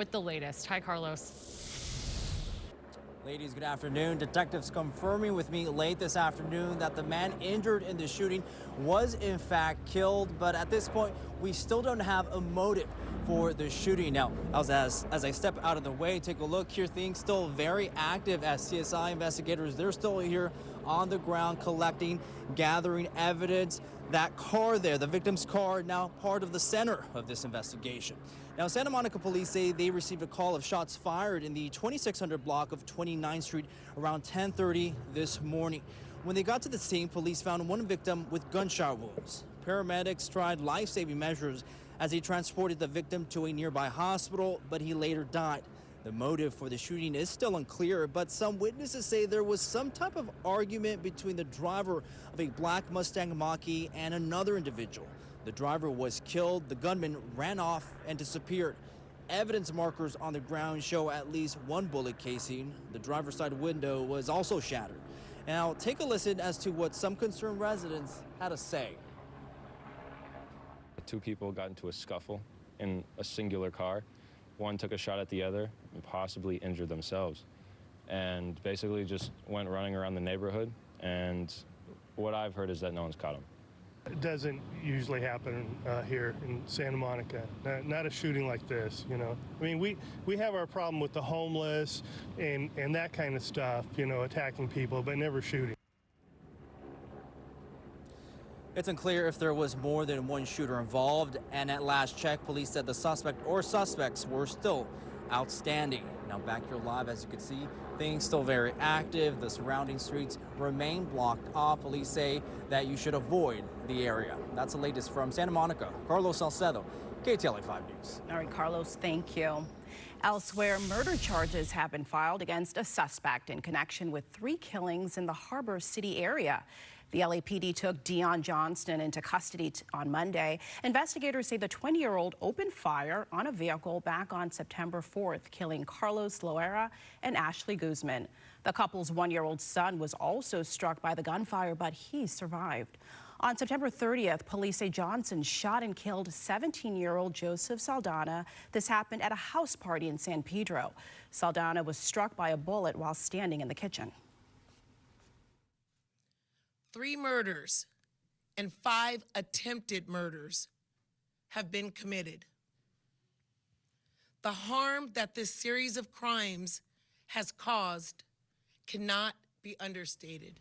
With the latest. Hi, Carlos. Ladies, good afternoon. Detectives confirming with me late this afternoon that the man injured in the shooting was in fact killed. But at this point, we still don't have a motive for the shooting. Now, as I step out of the way, take a look here. Things still very active as CSI investigators. They're still here on the ground collecting, gathering evidence. That car there, the victim's car, now part of the center of this investigation. Now, Santa Monica police say they received a call of shots fired in the 2600 block of 29th Street around 10:30 this morning. When they got to the scene, police found one victim with gunshot wounds. Paramedics tried life-saving measures as they transported the victim to a nearby hospital, but he later died. The motive for the shooting is still unclear, but some witnesses say there was some type of argument between the driver of a black Mustang Mach-E and another individual. The driver was killed, the gunman ran off and disappeared. Evidence markers on the ground show at least one bullet casing. The driver's side window was also shattered. Now, take a listen as to what some concerned residents had to say. Two people got into a scuffle in a singular car. One took a shot at the other and possibly injured themselves, and basically just went running around the neighborhood, and what I've heard is that no one's caught him. It doesn't usually happen here in Santa Monica, not a shooting like this, you know. I mean, we have our problem with the homeless and that kind of stuff, you know, attacking people, but never shooting. It's unclear if there was more than one shooter involved, and at last check, police said the suspect or suspects were still outstanding. Now back here live, as you can see, things still very active. The surrounding streets remain blocked off. Police say that you should avoid the area. That's the latest from Santa Monica. Carlos Salcedo, Ktla 5 News. All right, Carlos, thank you. Elsewhere, murder charges have been filed against a suspect in connection with 3 killings in the Harbor City area. The LAPD took Dion Johnston into custody on Monday. Investigators say the 20-year-old opened fire on a vehicle back on September 4th, killing Carlos Loera and Ashley Guzman. The couple's 1-year-old son was also struck by the gunfire, but he survived. On September 30th, police say Johnson shot and killed 17-year-old Joseph Saldana. This happened at a house party in San Pedro. Saldana was struck by a bullet while standing in the kitchen. 3 murders and 5 attempted murders have been committed. The harm that this series of crimes has caused cannot be understated.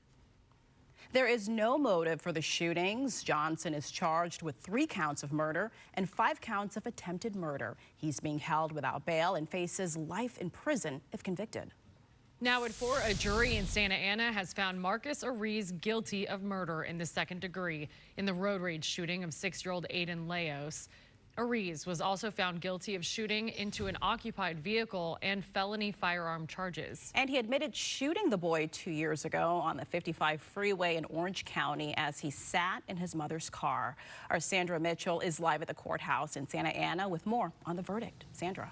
There is no motive for the shootings. Johnson is charged with 3 counts of murder and 5 counts of attempted murder. He's being held without bail and faces life in prison if convicted. Now at 4, a jury in Santa Ana has found Marcus Ariz guilty of murder in the 2nd degree in the road rage shooting of 6-year-old Aiden Leos. Ariz was also found guilty of shooting into an occupied vehicle and felony firearm charges. And he admitted shooting the boy 2 years ago on the 55 freeway in Orange County as he sat in his mother's car. Our Sandra Mitchell is live at the courthouse in Santa Ana with more on the verdict. Sandra.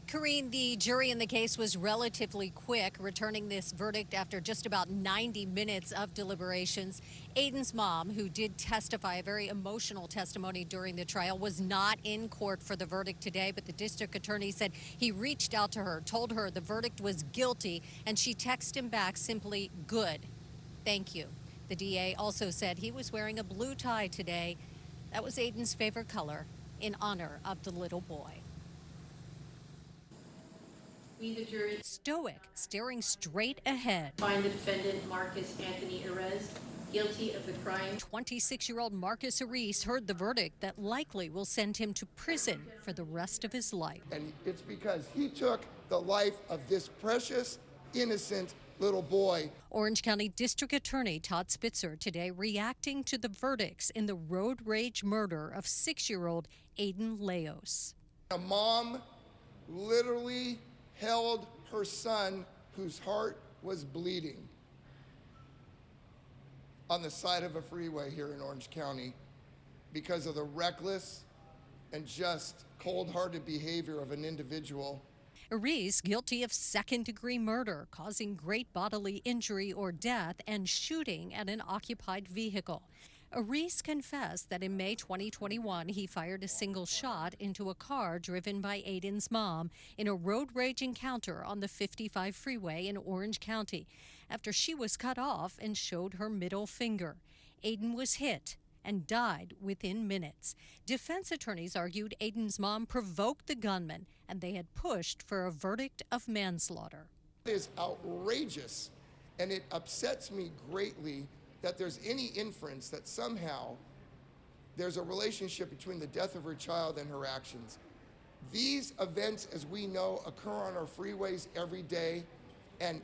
Karine, the jury in the case was relatively quick, returning this verdict after just about 90 minutes of deliberations. Aiden's mom, who did testify, a very emotional testimony during the trial, was not in court for the verdict today, but the district attorney said he reached out to her, told her the verdict was guilty, and she texted him back simply, "Good. Thank you." The DA also said he was wearing a blue tie today. That was Aiden's favorite color, in honor of the little boy. We, the jury, Stoic, staring straight ahead. find the defendant, Marcus Anthony Ariz, guilty of the crime. 26-year-old Marcus Ariz heard the verdict that likely will send him to prison for the rest of his life. And it's because he took the life of this precious, innocent little boy. Orange County District Attorney Todd Spitzer today reacting to the verdicts in the road rage murder of 6-year-old Aiden Leos. A mom literally held her son, whose heart was bleeding, on the side of a freeway here in Orange County because of the reckless and just cold-hearted behavior of an individual. Ariz guilty of 2nd-degree murder, causing great bodily injury or death, and shooting at an occupied vehicle. Aries confessed that in May 2021, he fired a single shot into a car driven by Aiden's mom in a road rage encounter on the 55 freeway in Orange County after she was cut off and showed her middle finger. Aiden was hit and died within minutes. Defense attorneys argued Aiden's mom provoked the gunman and they had pushed for a verdict of manslaughter. It is outrageous, and it upsets me greatly that there's any inference that somehow there's a relationship between the death of her child and her actions. These events, as we know, occur on our freeways every day, and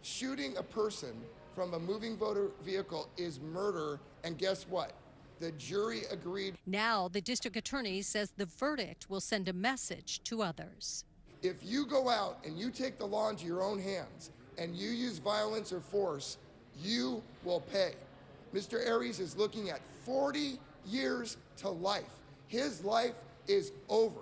shooting a person from a moving motor vehicle is murder, and guess what? The jury agreed. Now the district attorney says the verdict will send a message to others. If you go out and you take the law into your own hands and you use violence or force, you will pay. Mr. Aries is looking at 40 years to life. His life is over.